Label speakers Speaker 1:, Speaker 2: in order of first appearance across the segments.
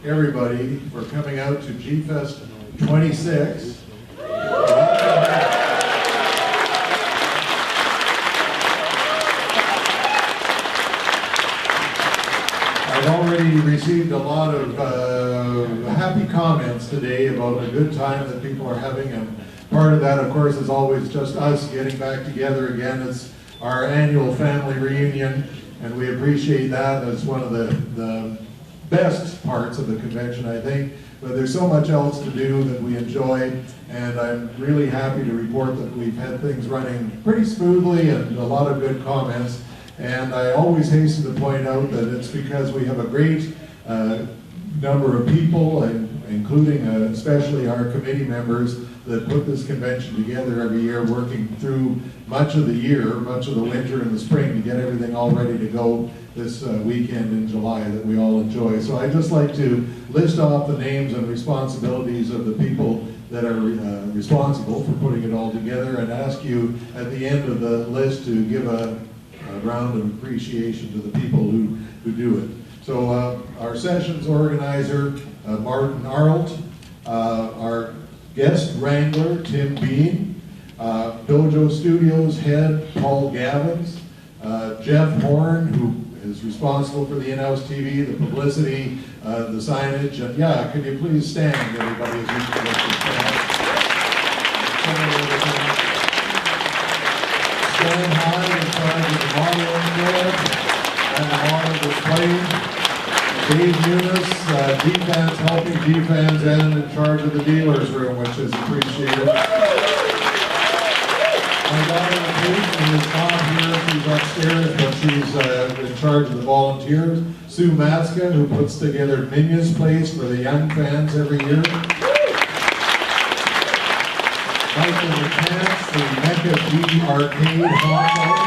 Speaker 1: everybody for coming out to G-Fest 26. I've already received a lot of happy comments today about the good time that people are having, and part of that, of course, is always just us getting back together again. It's our annual family reunion, and we appreciate that as one of the best parts of the convention, I think. But there's so much else to do that we enjoy, and I'm really happy to report that we've had things running pretty smoothly and a lot of good comments. And I always hasten to point out that it's because we have a great number of people, including especially our committee members, that put this convention together every year, working through much of the year, much of the winter and the spring, to get everything all ready to go this weekend in July that we all enjoy. So I'd just like to list off the names and responsibilities of the people that are responsible for putting it all together, and ask you at the end of the list to give a round of appreciation to the people who do it. So our sessions organizer, Martin Arlt, our guest wrangler, Tim Bean, Dojo Studios head, Paul Gavins, Jeff Horn, who is responsible for the in-house TV, the publicity, the signage, and yeah, can you please stand, everybody, as we stand. Stan High, in charge of the modeling club and the model display. Dave Eunice, G-Fans helping G-Fans, and in charge of the dealer's room, which is appreciated. My daughter Kate is not here, she's upstairs, but she's in charge of the volunteers. Sue Matska, who puts together Minya's Place for the young fans every year. Michael McCants, the Mecca G Arcade hot dog.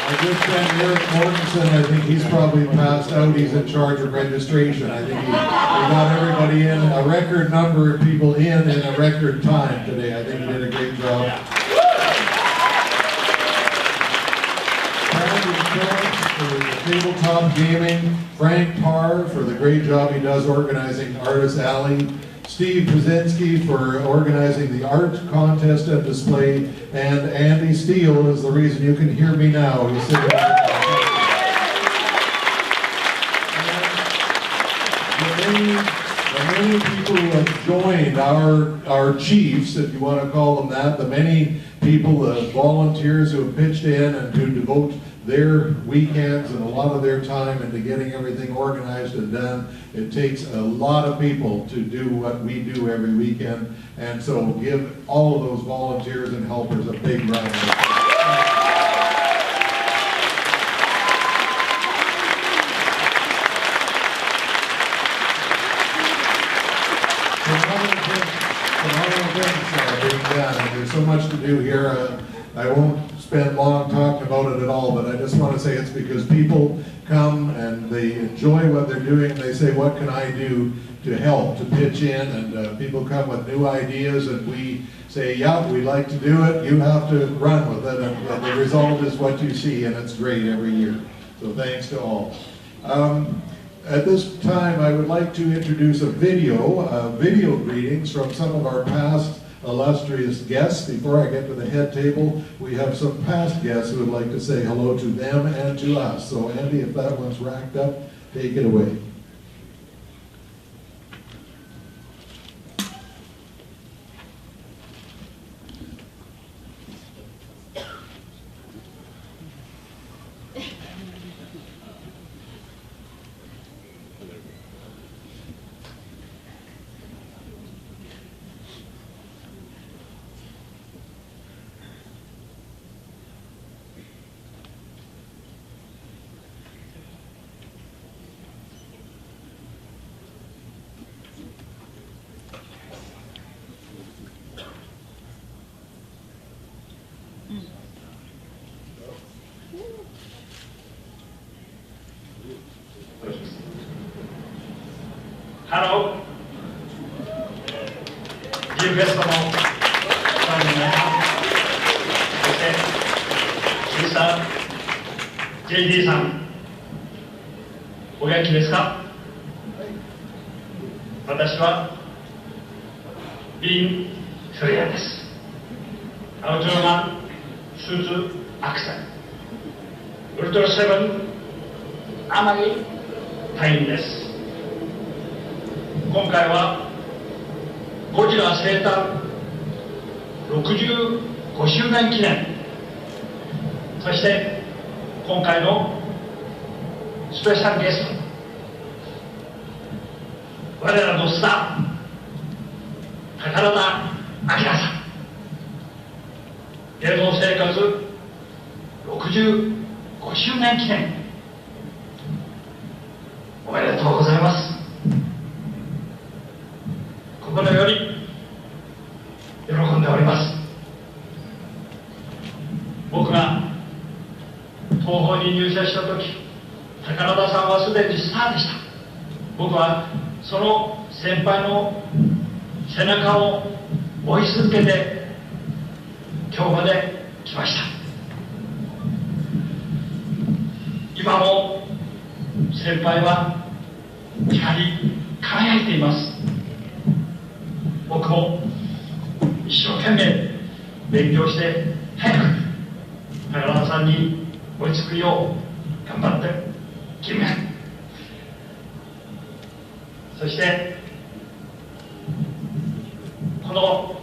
Speaker 1: Our good friend Eric Mortensen, I think he's probably passed out. He's in charge of registration. I think he got everybody in, a record number of people in a record time today. I think he did a great job. For the tabletop gaming, Frank Parr for the great job he does organizing Artist Alley, Steve Pazinski for organizing the art contest and display, and Andy Steele is the reason you can hear me now. He's sitting there. The many people who have joined our chiefs, if you want to call them that, the many people, the volunteers who have pitched in and who devote their weekends and a lot of their time into getting everything organized and done. It takes a lot of people to do what we do every weekend, and so give all of those volunteers and helpers a big round of applause. Being done, and there's so much to do here. I won't spend long talking about it at all, but I just want to say it's because people come and they enjoy what they're doing. They say, what can I do to help, to pitch in? And people come with new ideas, and we say, yeah, we'd like to do it. You have to run with it, and the result is what you see, and it's great every year. So thanks to all. At this time, I would like to introduce a video greetings from some of our past illustrious guests. Before I get to the head table, we have some past guests who would like to say hello to them and to us. So Andy, if that one's racked up, take it away.
Speaker 2: Hello. Dear Festival, JD さん、お元気ですか？私はビン・フレアです。アウトロマンスーツアクセンウルトラセブン天城隊員です。今回はゴジラ生誕65周年記念、そして今回のスペシャルゲスト、我らのスター宝田明さん、芸能生活65周年記念おめでとうございます。心より喜んでおります。僕が東宝に入社した時、宝田さんはすでにスターでした。僕はその先輩の背中を追い続けて今日まで来ました。今も先輩は光り輝いています。僕も一生懸命勉強して早く宝田さんに追いつくよう頑張って金メダル、そしてこの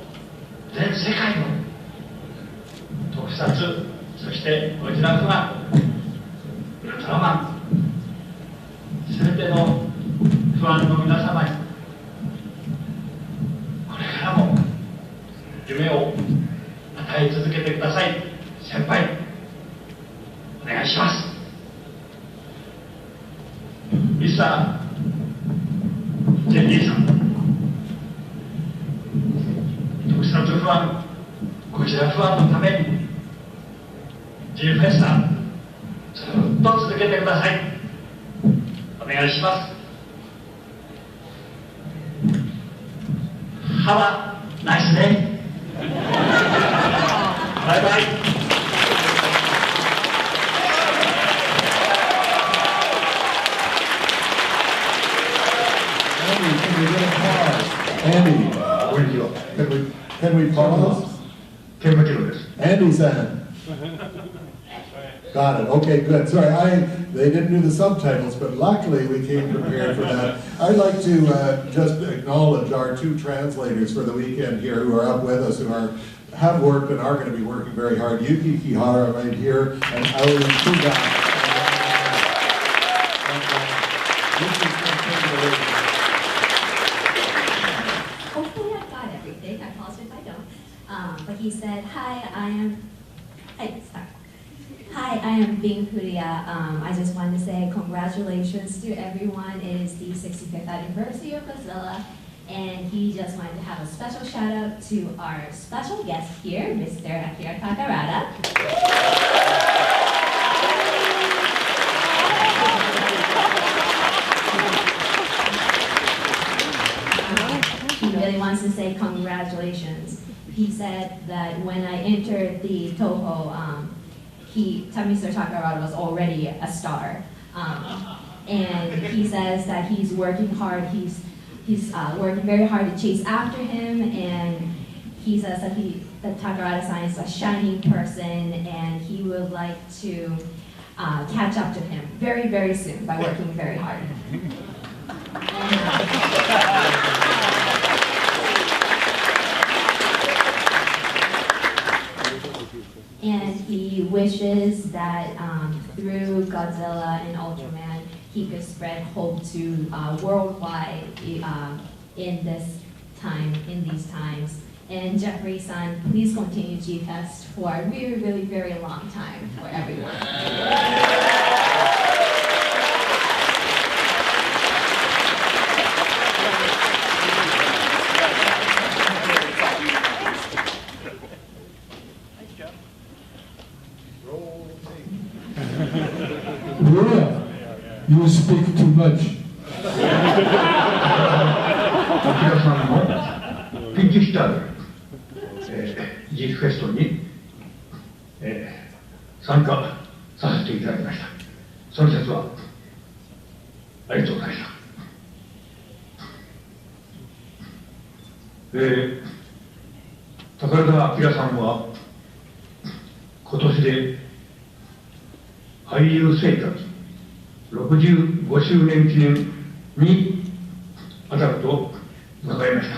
Speaker 2: 全世界の特撮、そしてゴジラファン、ウルトラマン、全てのファンの皆様にこれからも夢を与え続けてください。先輩お願いします。ミスタージェニーさん、特撮ファン、ゴジラファンのために G フェスタずっと続けてください。お願いします。Have a nice day. バイバイ。
Speaker 1: Andy, can we pause? Andy-san. Got it. Okay, good. Sorry, they didn't do the subtitles, but luckily we came prepared for that. I'd like to just acknowledge our two translators for the weekend here who are up with us, who have worked and are going to be working very hard. Yuki Kihara right here, and Aoi Kuga.
Speaker 3: Hopefully I've got everything. I apologize if I don't. But he said, Hi, I am Bing Huria. I just wanted to say congratulations to everyone. It is the 65th anniversary of Godzilla. And he just wanted to have a special shout out to our special guest here, Mr. Akira Takarada. He really wants to say congratulations. He said that when I entered the Toho, Mr. Takarada was already a star. And he says that he's working hard, he's working very hard to chase after him, and he says that Takarada-san is a shining person, and he would like to catch up to him very, very soon by working very hard. And he wishes that through Godzilla and Ultraman, he could spread hope to worldwide in these times. And Jeffrey-san, please continue G-Fest for a really, really, very long time for everyone.
Speaker 4: You speak too much.
Speaker 5: 明さんのピンチヒッターで、ジークフェストに、参加させていただきました。その説はありがとうございました。宝田明さんは今年で俳優生活65周年記念に当たると伺いました。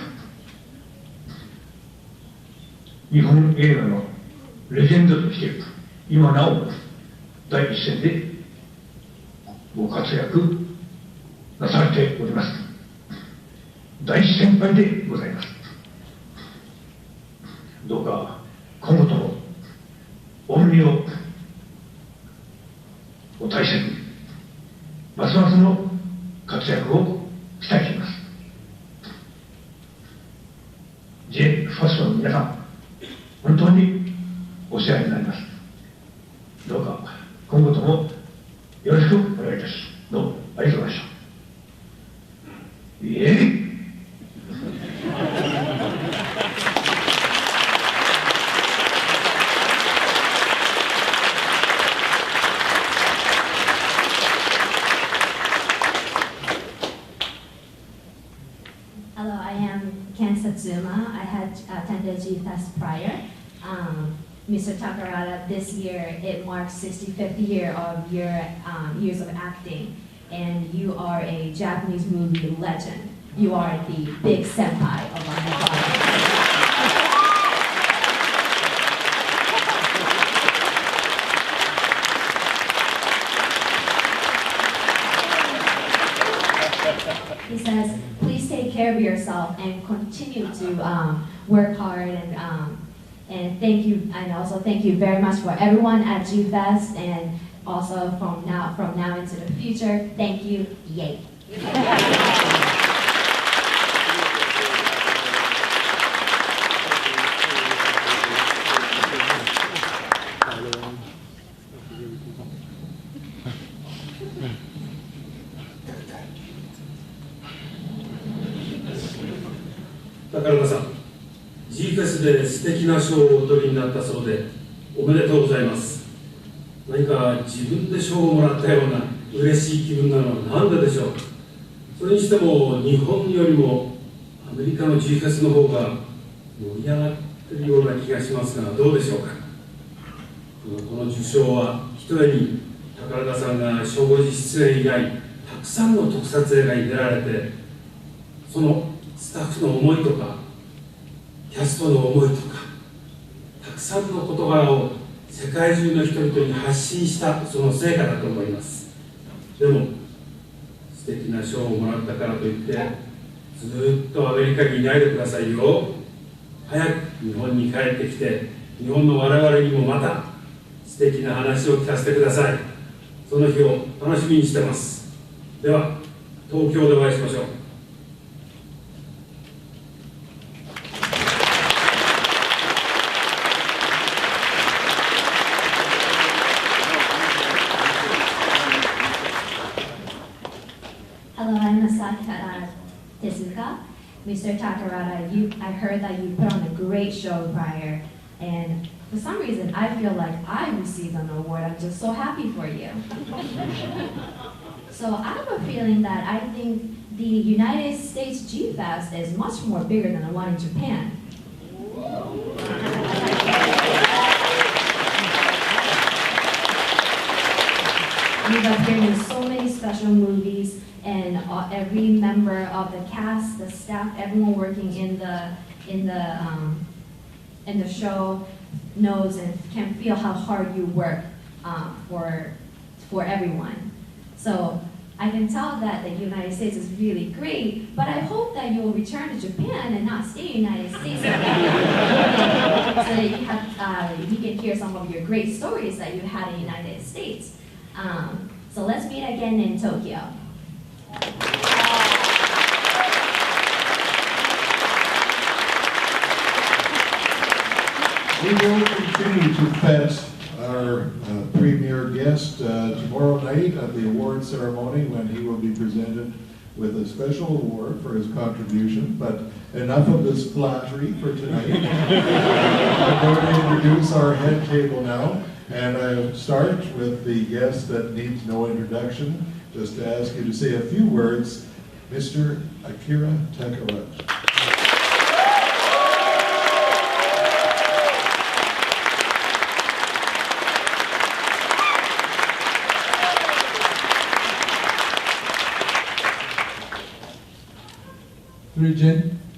Speaker 5: 日本映画のレジェンドとして今なお第一線でご活躍なされております。大先輩でございます。どうか今後とも御身をお大切にますますの活躍を期待しています。 J ファッションの皆さん、本当にお世話になります。どうか今後ともよろしくお願いいたします。どうもありがとうございました。
Speaker 3: Hello, I am Ken Satsuma. I had attended G-Fest prior. Mr. Takarada, this year it marks 65th year of your years of acting, and you are a Japanese movie legend. You are the big senpai of our audience. He says, please take care of yourself and continue to work hard, and thank you, and also thank you very much for everyone at G-Fest, and also from now into the future, thank you, yay.
Speaker 4: 宝田さん、G フェスで素敵な賞をお取りになったそうでおめでとうございます。何か自分で賞をもらったような嬉しい気分なのは何ででしょう。それにしても日本よりもアメリカの G フェスの方が盛り上がっているような気がしますが、どうでしょうか。この受賞はひとえに宝田さんが賞後出演以来たくさんの特撮映画に出られて、そのスタッフの思いとかキャストの思いとかたくさんの事柄を世界中の人々に発信したその成果だと思います。でも素敵な賞をもらったからといってずっとアメリカにいないでくださいよ。早く日本に帰ってきて日本の我々にもまた素敵な話を聞かせてください。その日を楽しみにしてます。では東京でお会いしましょう。
Speaker 3: Hello, I'm Masaki Tezuka. Mr. Takarada, I heard that you put on a great show prior, and for some reason I feel like I received an award. I'm just so happy for you. So I have a feeling that I think the United States G-Fest is much more bigger than the one in Japan. We've appeared in so many special movies, and every member of the cast, the staff, everyone working in the show knows and can feel how hard you work for everyone. So I can tell that the United States is really great, but I hope that you will return to Japan and not stay in the United States so that you can hear some of your great stories that you had in the United States. So let's meet again in Tokyo.
Speaker 1: We will continue to fetch our premier guest tomorrow night at the award ceremony when he will be presented with a special award for his contribution. But enough of this flattery for tonight. I'm going to introduce our head table now, and I'll start with the guest that needs no introduction. just to ask you to say a few words, Mr. Akira Takaraja.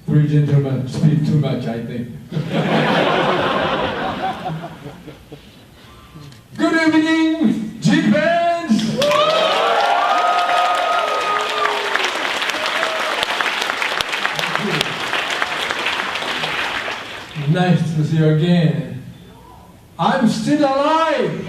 Speaker 6: Three gentlemen speak too much, I think. Good evening, G-fans! Nice to see you again. I'm still alive!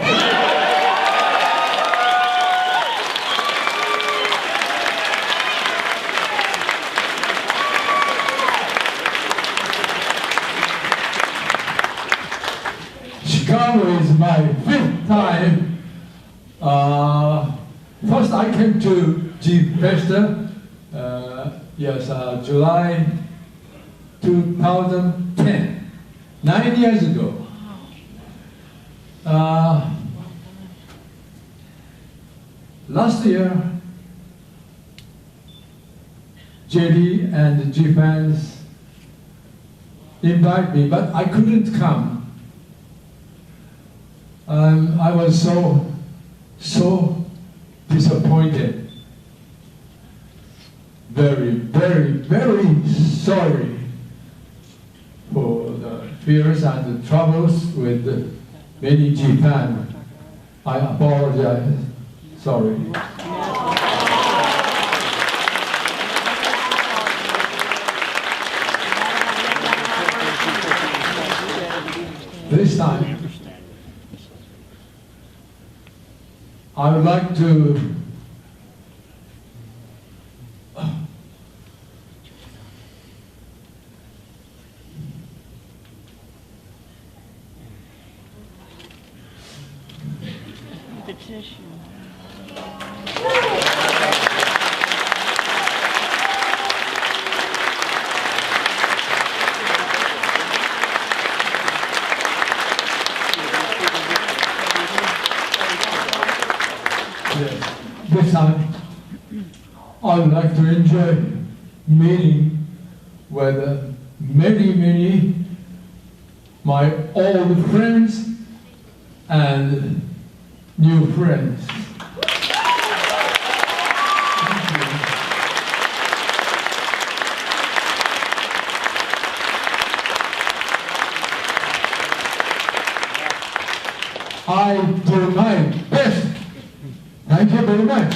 Speaker 6: Chicago is my 5th time. First I came to G-Festa, July 2010, 9 years ago. Last year, JD and G-fans invited me, but I couldn't come. I was so disappointed. Very, very, very sorry for the fears and the troubles with many G-fans. I apologize. Sorry. This time, I would like to this time, I would like to enjoy meeting with many my old friends and new friends. I do my best. Thank you very much.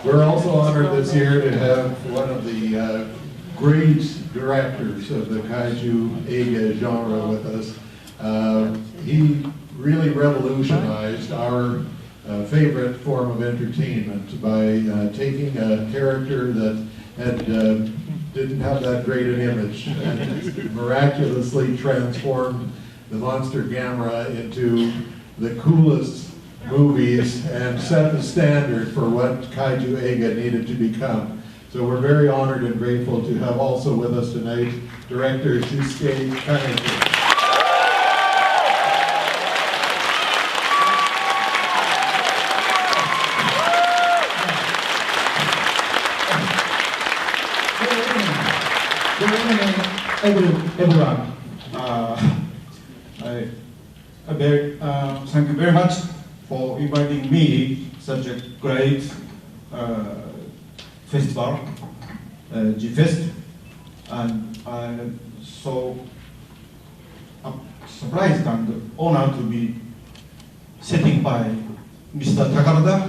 Speaker 1: We're also honored this year to have one of the great directors of the Kaiju Eiga genre with us. He really revolutionized our favorite form of entertainment by taking a character that didn't have that great an image and miraculously transformed the Monster Gamera into the coolest movies and set the standard for what Kaiju Eiga needed to become. So we're very honored and grateful to have also with us tonight director Shusuke Kaneki.
Speaker 7: Good evening, everyone. Thank you very much for inviting me such a great festival, G-Fest, and I'm so surprised and honored to be setting by Mr. Takarada.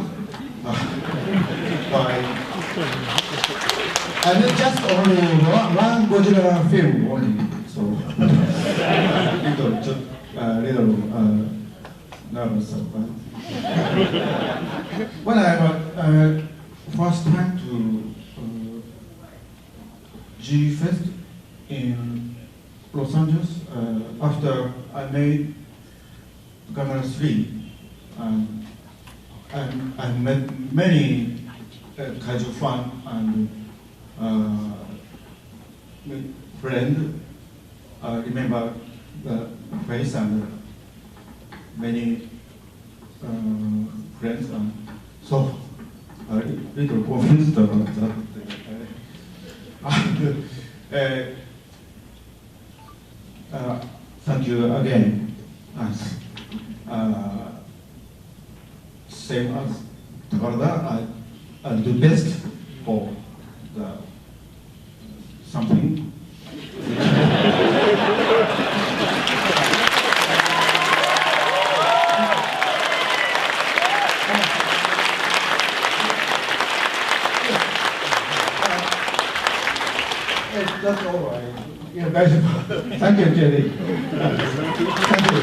Speaker 7: By
Speaker 8: And just only one Godzilla film only, so little nervous. When I was first time to G Fest in Los Angeles, after I made Gamera 3, I met many kaiju fan and friend. Remember the face and many friends, and so a little confused about that. Thank you again. Same as Takarada, I'll do best for the something. That's all right. Yeah, guys. Thank you, Jerry. Thank you.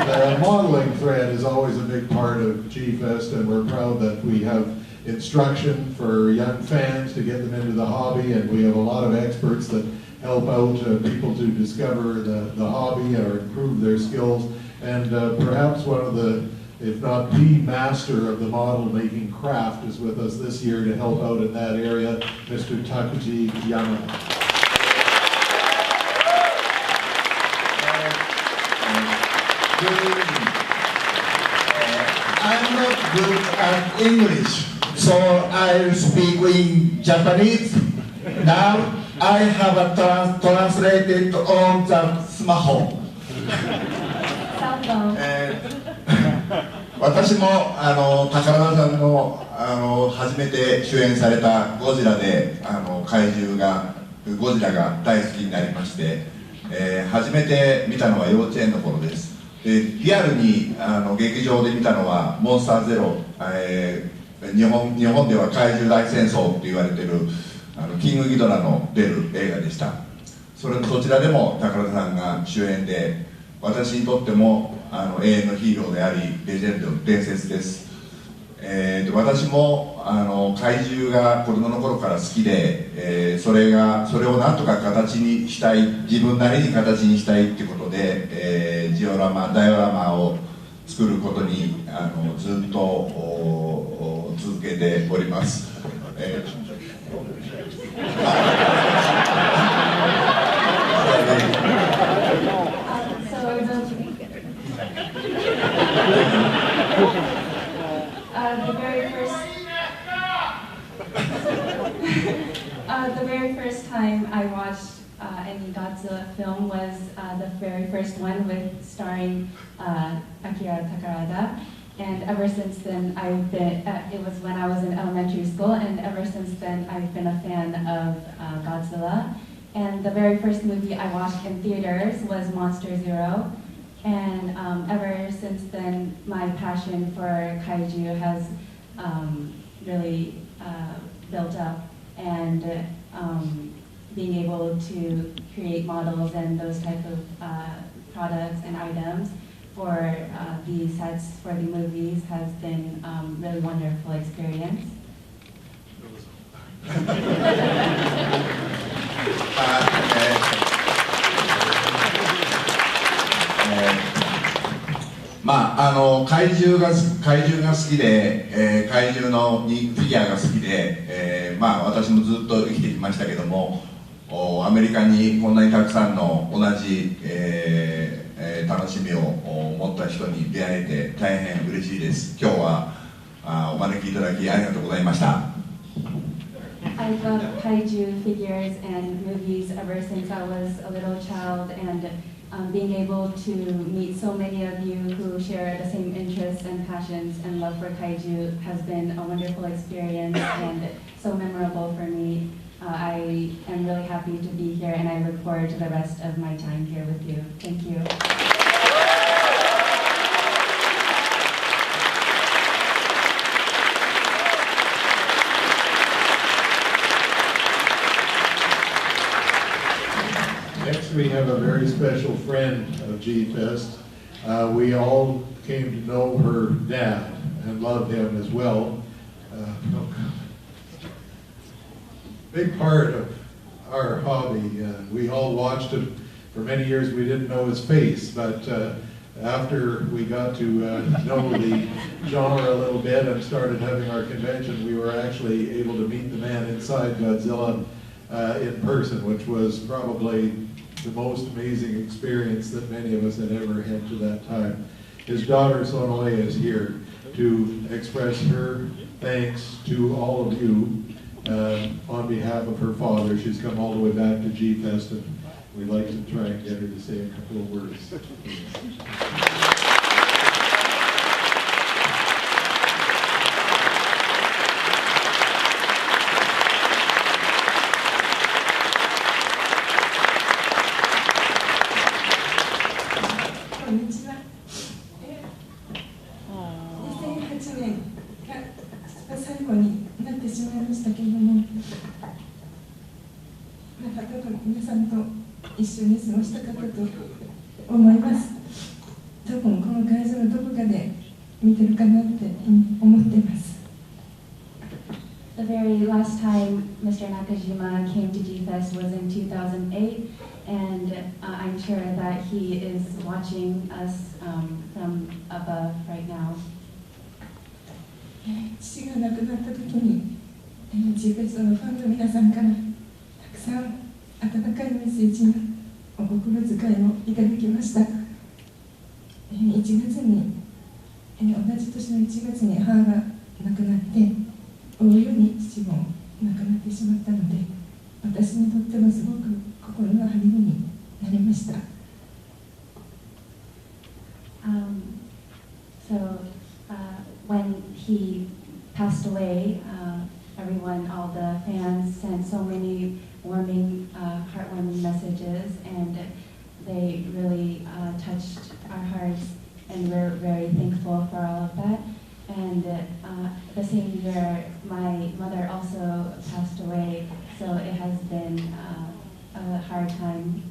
Speaker 1: The modeling thread is always a big part of G-Fest, and we're proud that we have instruction for young fans to get them into the hobby, and we have a lot of experts that help out people to discover the hobby or improve their skills. And perhaps one of the, if not the master of the model making craft is with us this year to help out in that area, Mr. Takuji Yama.
Speaker 8: I'm not good at English, so I'll speak in Japanese. Now I have a translated on the smartphone.
Speaker 9: 私も宝田さんの初めて主演されたゴジラでゴジラが大好きになりまして、初めて見たのは幼稚園の頃です。でリアルに劇場で見たのはモンスターゼロ、日本では怪獣大戦争と言われているキングギドラの出る映画でした。そちらでも宝田さんが主演で、私にとっても永遠のヒーローでありレジェンド、伝説です。私も怪獣が子供の頃から好きで、それをなんとか形にしたい、自分なりに形にしたいっていうことで、ダイオラマを作ることにずっと続けております。
Speaker 10: The very first time I watched any Godzilla film was the very first one starring Akira Takarada, and ever since then it was when I was in elementary school, and ever since then I've been a fan of Godzilla. And the very first movie I watched in theaters was Monster Zero, and ever since then my passion for kaiju has really built up, and being able to create models and those type of products and items for the sets for the movies has been really wonderful experience.
Speaker 9: 怪獣が好きで、怪獣のフィギュアが好きで、私もずっと生きてきましたけども、アメリカにこんなにたくさんの同じ、楽しみを持った人に出会えて大変嬉しいです。今日はお招きいただきありがとうございました。
Speaker 10: I love kaiju figures and movies ever since I was a little child, and being able to meet so many of you who share the same interests and passions and love for kaiju has been a wonderful experience and so memorable for me. I am really happy to be here, and I look forward to the rest of my time here with you. Thank you.
Speaker 1: Next, we have a very special friend of G-Fest. We all came to know her dad and loved him as well. Big part of our hobby. We all watched him for many years. We didn't know his face, but after we got to know the genre a little bit and started having our convention, we were actually able to meet the man inside Godzilla in person, which was probably the most amazing experience that many of us had ever had to that time. His daughter Sonoe is here to express her thanks to all of you on behalf of her father. She's come all the way back to G-Fest, and we'd like to try and get her to say a couple of words.
Speaker 11: こんにちは。2008年が最後になってしまいましたけれども、また多分皆さんと一緒に過ごしたかったと思います。多分この会場のどこかで見てるかなって思っています。
Speaker 10: The very last time Mr. Nakajima came to G-Fest was in 2008, and I'm sure that he is watching us from above right now.
Speaker 11: 父が亡くなった時に、G-Festのファンの皆さんからたくさん温かいメッセージのお心遣いをいただきました。1月に、同じ年の1月に母が亡くなって、追うように父も亡くなってしまったので、私にとってもすごく心の励みになりました。
Speaker 10: When he passed away, everyone, all the fans sent so many warming, heartwarming messages, and they really touched our hearts, and we're very thankful for all of that. And the same year, my mother also passed away, so it has been a hard time.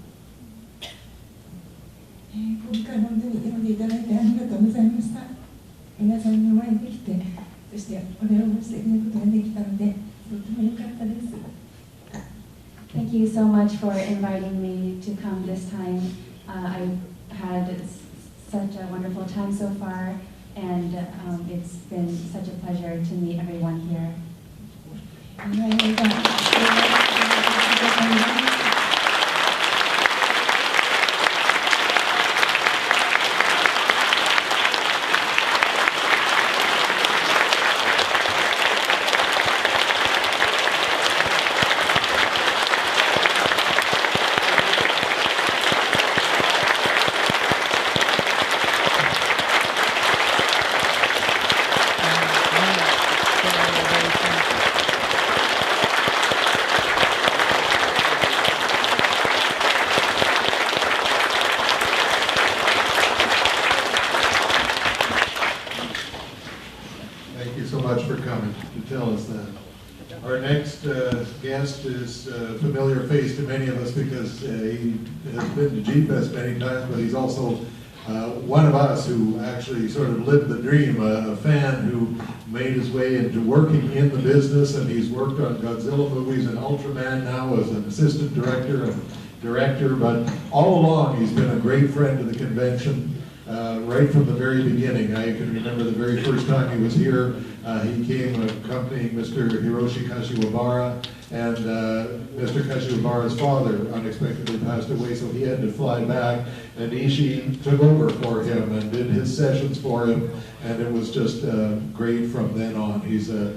Speaker 11: 今回本当に読んでいただいてありがとうございました。皆さんの前にできて、そしてお礼を申し上げることができたので、とても良かったです。
Speaker 10: Thank you so much for inviting me to come this time. I've had such a wonderful time so far, and it's been such a pleasure to meet everyone here.
Speaker 1: Thank you so much for coming to tell us that. Our next guest is a familiar face to many of us because he has been to G-Fest many times, but he's also one of us who actually sort of lived the dream, a fan who made his way into working in the business, and he's worked on Godzilla movies and Ultraman now as an assistant director and director, but all along he's been a great friend to the convention. Right from the very beginning. I can remember the very first time he was here, he came accompanying Mr. Hiroshi Kashiwabara, and Mr. Kashiwabara's father unexpectedly passed away, so he had to fly back, and Ishii took over for him and did his sessions for him, and it was just great from then on. He's a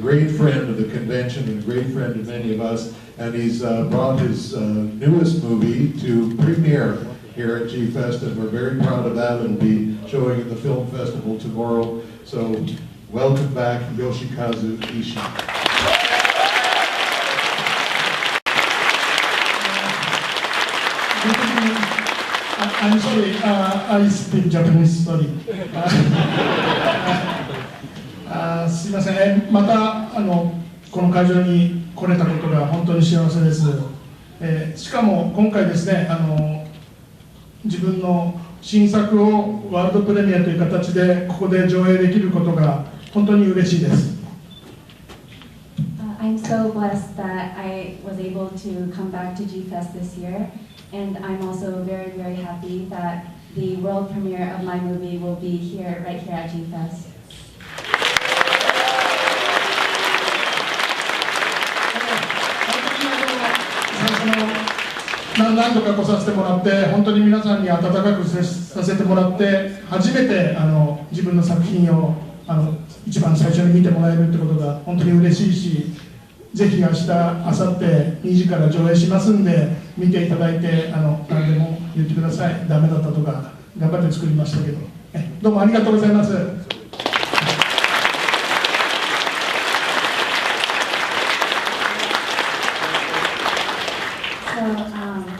Speaker 1: great friend of the convention and a great friend of many of us, and he's brought his newest movie to premiere here at G-Fest, and we're very proud of that. It'll be showing at the film festival tomorrow. So welcome back, Yoshikazu Ishii.
Speaker 12: I'm sorry, I speak Japanese, sorry. すいません、またこの会場に来れたことが本当に幸せです。しかも今回ですね、自分の新作をワールドプレミアという形でここで上映できることが本当に嬉しいです。
Speaker 10: I'm so blessed that I was able to come back to G-Fest this year, and I'm also very, very happy that the world premiere of my movie will be here, right here at G-Fest.
Speaker 12: 何度か来させてもらって、本当に皆さんに温かく接させてもらって、初めて自分の作品を一番最初に見てもらえるってことが本当に嬉しいし、ぜひ明日、明後日2時から上映しますんで、見ていただいて、何でも言ってください。ダメだったとか、頑張って作りましたけど、どうもありがとうございます。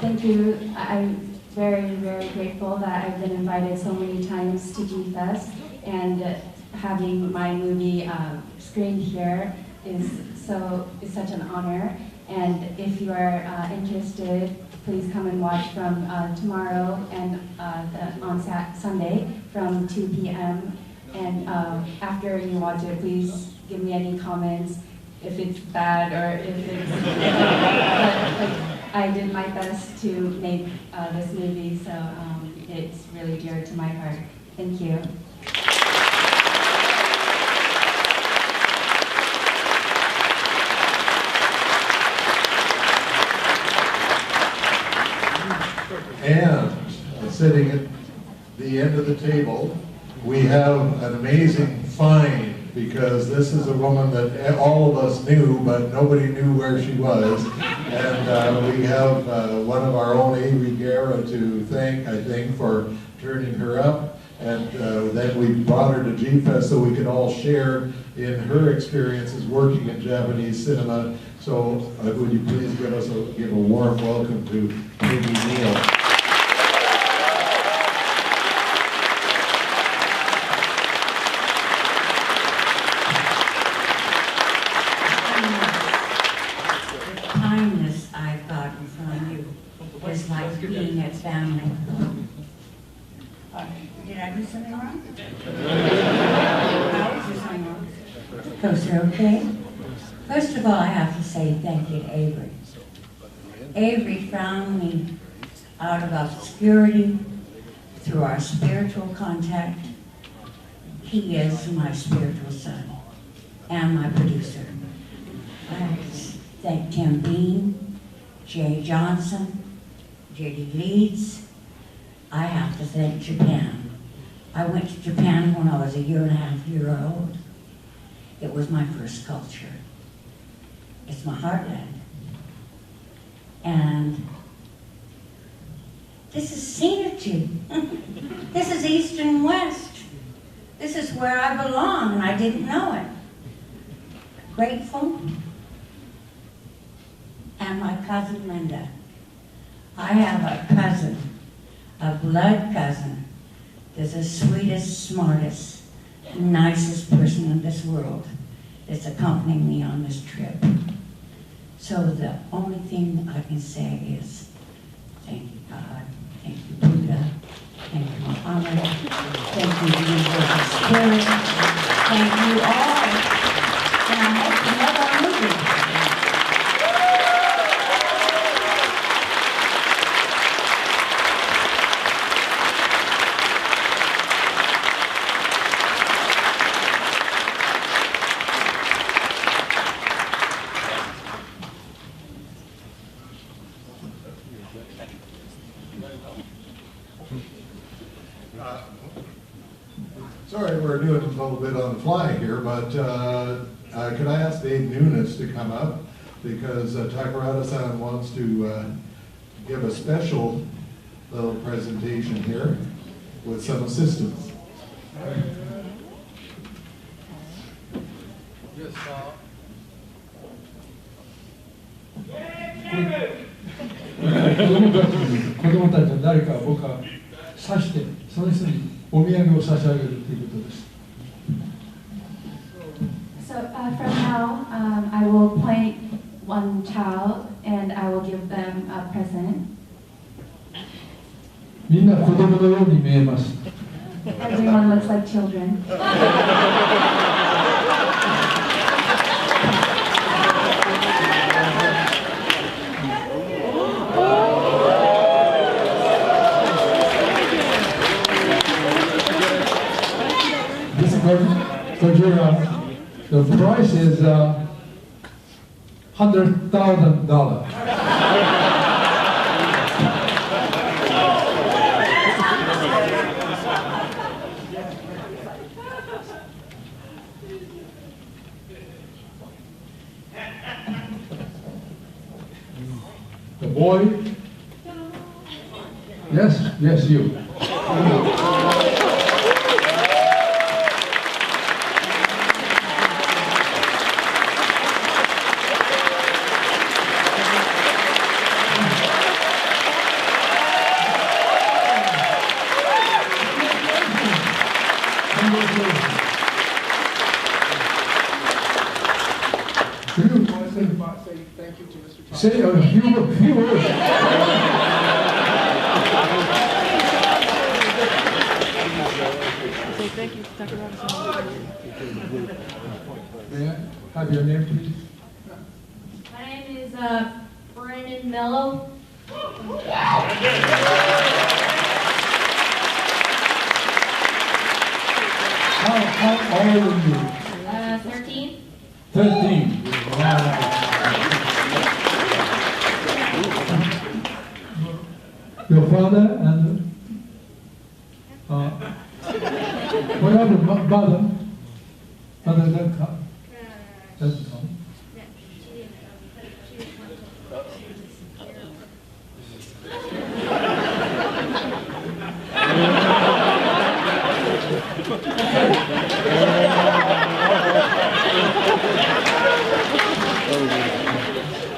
Speaker 10: Thank you. I'm very, very grateful that I've been invited so many times to G-Fest, and having my movie screened here is such an honor. And if you are interested, please come and watch from tomorrow and on Sunday from 2 p.m. And after you watch it, please give me any comments if it's bad or if it's but, I did my best to make this movie, so it's really dear to my heart. Thank you.
Speaker 1: And sitting at the end of the table, we have an amazing find, because this is a woman that all of us knew, but nobody knew where she was. And we have one of our own, Avery Guerra, to thank, I think, for turning her up. And then we brought her to G-Fest so we could all share in her experiences working in Japanese cinema. So would you please give a warm welcome to Peggy Neal.
Speaker 13: Being at family. Did I do something wrong? How was something wrong? Those are okay. First of all, I have to say thank you to Avery. Avery found me out of obscurity through our spiritual contact. He is my spiritual son and my producer. I have to thank Tim Bean, Jay Johnson, J.D. Leeds. I have to thank Japan. I went to Japan when I was 1.5 years old. It was my first culture. It's my heartland. And this is Scenic. This is East and West. This is where I belong, and I didn't know it. Grateful. And my cousin Linda. I have a cousin, a blood cousin, that's the sweetest, smartest, nicest person in this world that's accompanying me on this trip. So the only thing I can say is, thank you, God, thank you, Buddha, thank you, Muhammad, thank you, the Universal Spirit, thank you all, and I hope you love our movie.
Speaker 1: Sorry, we're doing a little bit on the fly here, but could I ask Dave Nunes to come up, because Takarada-san wants to give a special little presentation here with some assistance.
Speaker 6: Yes, 子供たちの誰かを僕は指して、その人にお土産を差し上げるということです。
Speaker 10: So from now, I will point one child and I will give them a present.
Speaker 6: みんな子供のように見えます。
Speaker 10: Everyone looks like children.
Speaker 6: This Gojira, the price is $100,000. The boy? Yes, yes, you. Say a few words.
Speaker 14: Say thank you, Takarada-san.
Speaker 6: May I have your name, please?
Speaker 3: My name is Brandon Mello.
Speaker 6: How old are you?
Speaker 3: 13.
Speaker 6: 13. Wow. Your father and what about the mother? Mother doesn't come. Doesn't come.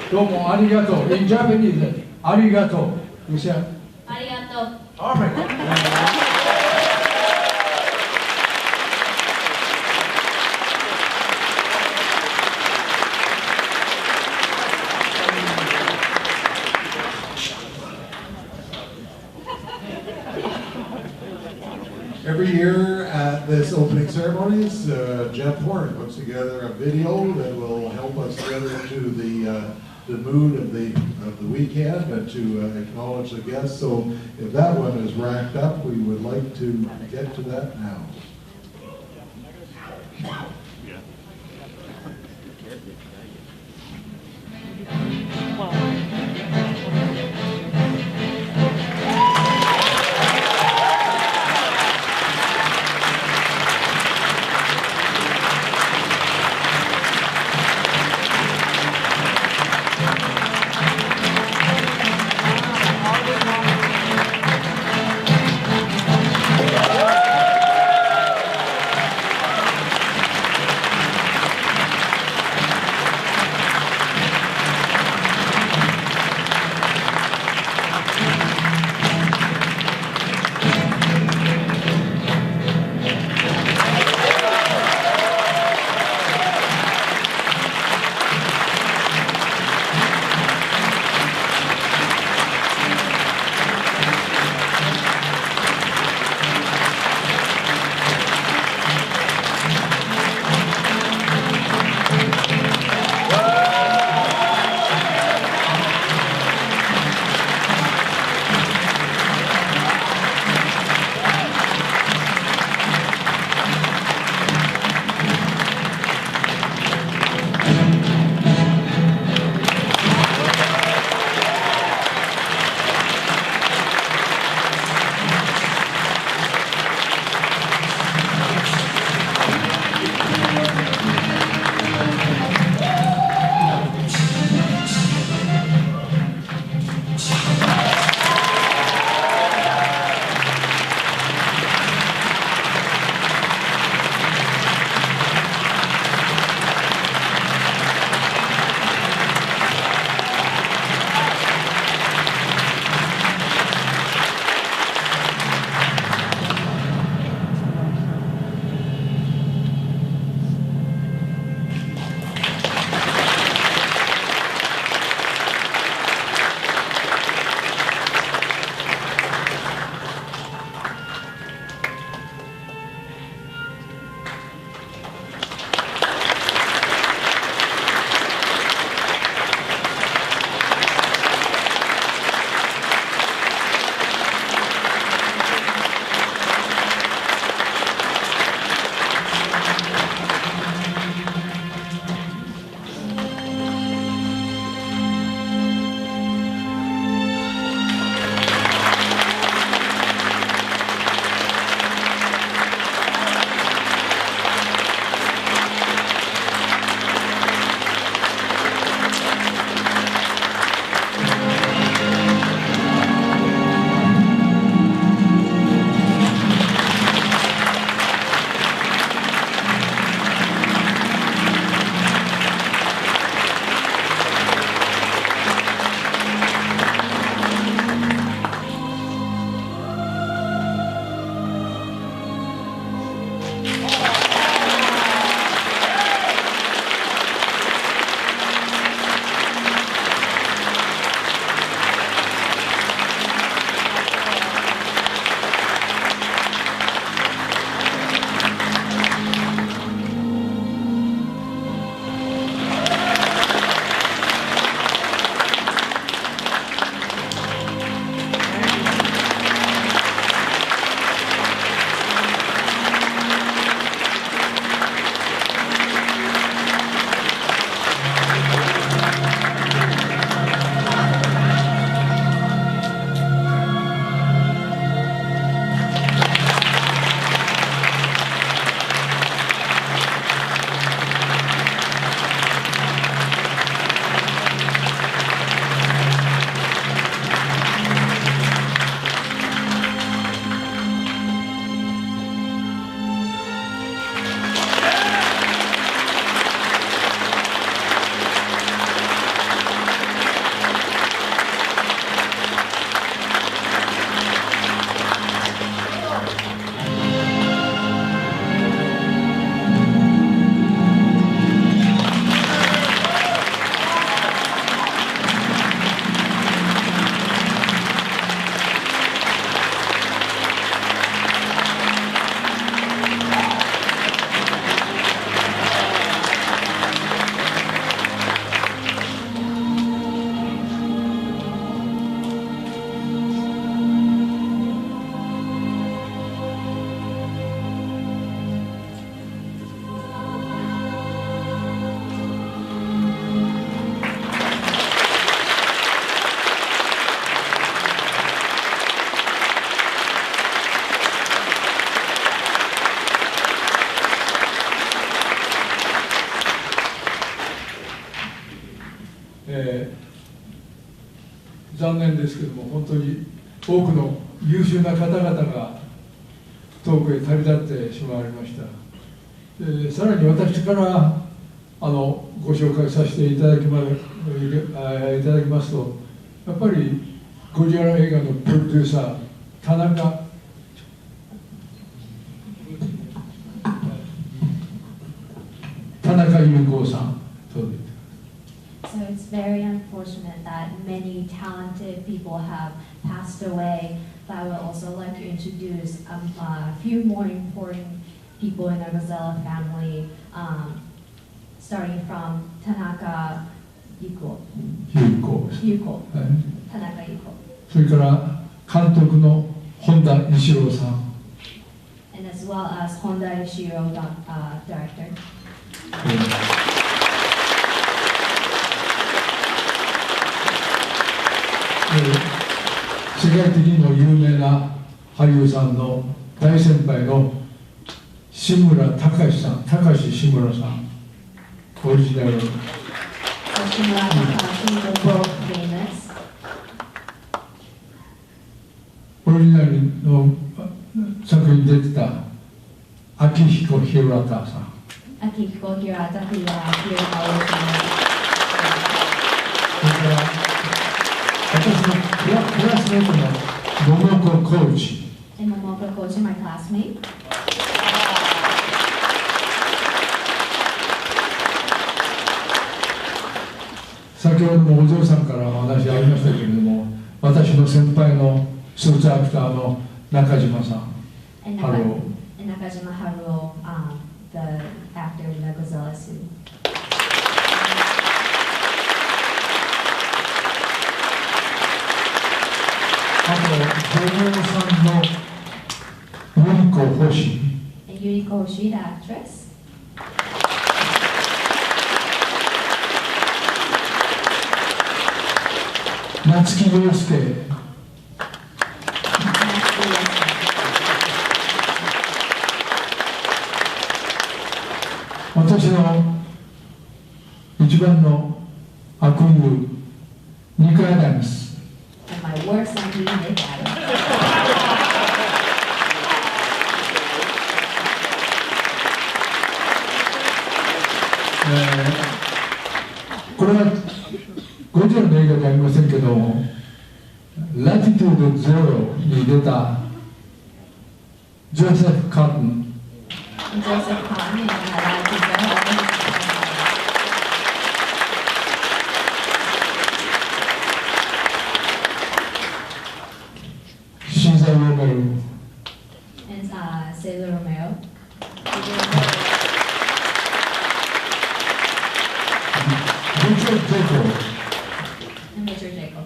Speaker 6: Domo arigato. In Japanese, arigato. You say
Speaker 3: Arigato.
Speaker 6: perfect.
Speaker 1: Every year at this opening ceremonies, Jeff Horn puts together a video that will help us get into the mood of the weekend and to acknowledge the guests. So if that one is racked up, we would like to get to that now.
Speaker 6: 残念ですけども、本当に多くの優秀な方々が遠くへ旅立ってしまいました。さらに私からご紹介させていただきますと、やっぱりゴジラ映画のプロデューサー、田中裕子さんと。
Speaker 3: So it's very unfortunate that many talented people have passed away, but I would also like to introduce a few more important people in the Gazella family, starting from Tanaka Yuko. Tanaka Yuko.
Speaker 6: それから監督の本田一郎さん。
Speaker 3: And as well as Honda Ishiro, director.
Speaker 6: 世界的にも有名な俳優さんの大先輩の志村隆さん、志村さん、オリジナル。オリジナルの作品に出てた秋彦広太さん。
Speaker 3: 秋彦広太という
Speaker 6: 私のクラスメートの桃子コーチ。
Speaker 3: Momoko coach, my classmate.
Speaker 6: 先ほどもお嬢さんからお話ありましたけれども、私の先輩のスーツアクターの中島さん。
Speaker 3: 中島春夫、the actor in the Gazella suit.
Speaker 6: あと女優さんのゆり子星。
Speaker 3: ゆり子星、the actress.
Speaker 6: 夏木陽介。私の一番の悪友、ニコ・アダムス。
Speaker 3: My worst enemy, Nick Adams.
Speaker 6: これはゴジラの映画ではありませんけども、ラティトゥードゼロに出たジョセフ・カートン。Cesar Romero.
Speaker 3: And Cesar Romero.
Speaker 6: Richard Jacob.
Speaker 3: And Richard Jacob.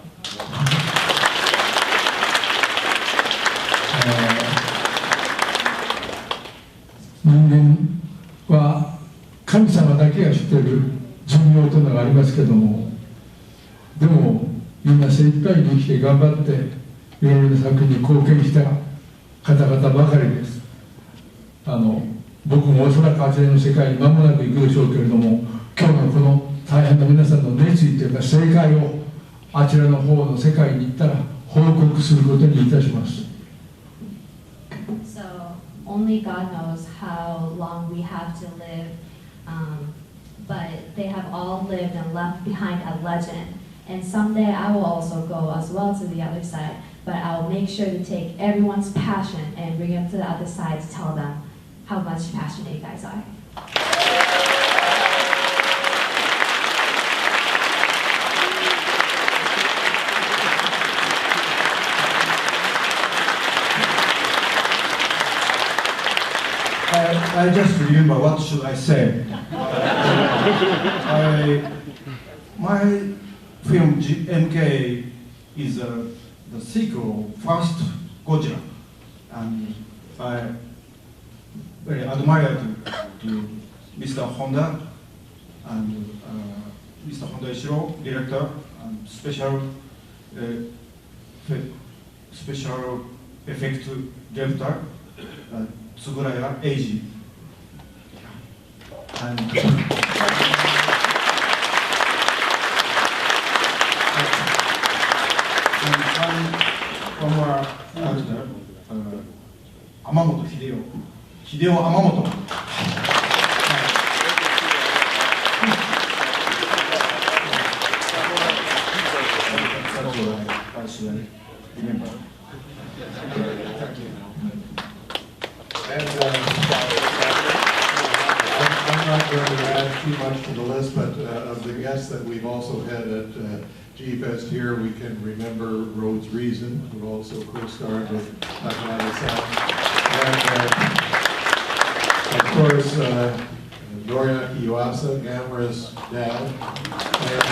Speaker 6: 人間は神様だけが知っている寿命というのがありますけども、でもみんな精一杯に生きて頑張っていろいろな作品に貢献した方々ばかりです。僕もおそらくあちらの世界に間もなく行くでしょうけれども、今日のこの大変な皆さんの熱意というか正解をあちらの方の世界に行ったら報告することにいたします。
Speaker 3: So only God knows how long we have to live, but they have all lived and left behind a legend. And someday I will also go as well to the other side, but I will make sure to take everyone's passion and bring them to the other side to tell them how much passionate you guys are.
Speaker 7: I just remember what should I say. My film MK is the sequel, first Godzilla, and I very admire to Mr. Honda and Mr. Honda Ishiro, director and special effect director, Tsuburaya Eiji. And from our actor, Amamoto Hideo Amamoto. That's what I actually remember.
Speaker 1: And I'm not going to add too much to the list, but of the guests that we've also had at G-Fest here, we can remember Rhodes Reason, who also co-starred with Takanada-san. And of course, Noriaki Yuasa, Gamera's dad, and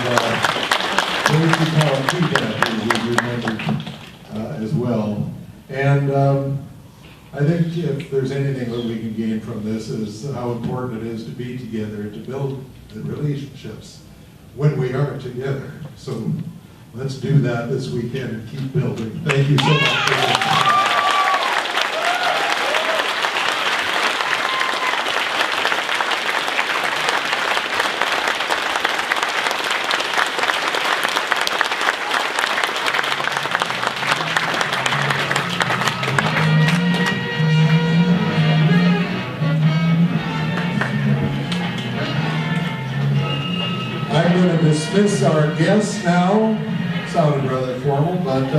Speaker 1: Koichi Kawakita, who we remembered as well. And I think if there's anything that we can gain from this is how important it is to be together, to build the relationships when we are together. So let's do that this weekend and keep building. Thank you so much for listening. I'm going to dismiss our guests now. Sounded rather formal, but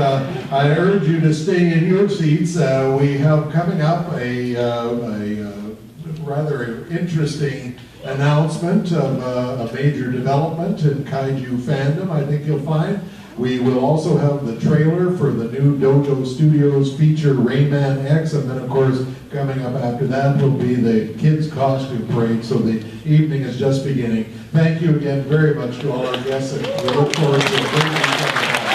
Speaker 1: I urge you to stay in your seats. We have coming up a rather interesting announcement of a major development in Kaiju fandom, I think you'll find. We will also have the trailer for the new Dojo Studios feature Rayman X, and then of course coming up after that will be the kids costume parade, so the evening is just beginning. Thank you again very much to all our guests, and we look forward to a great weekend.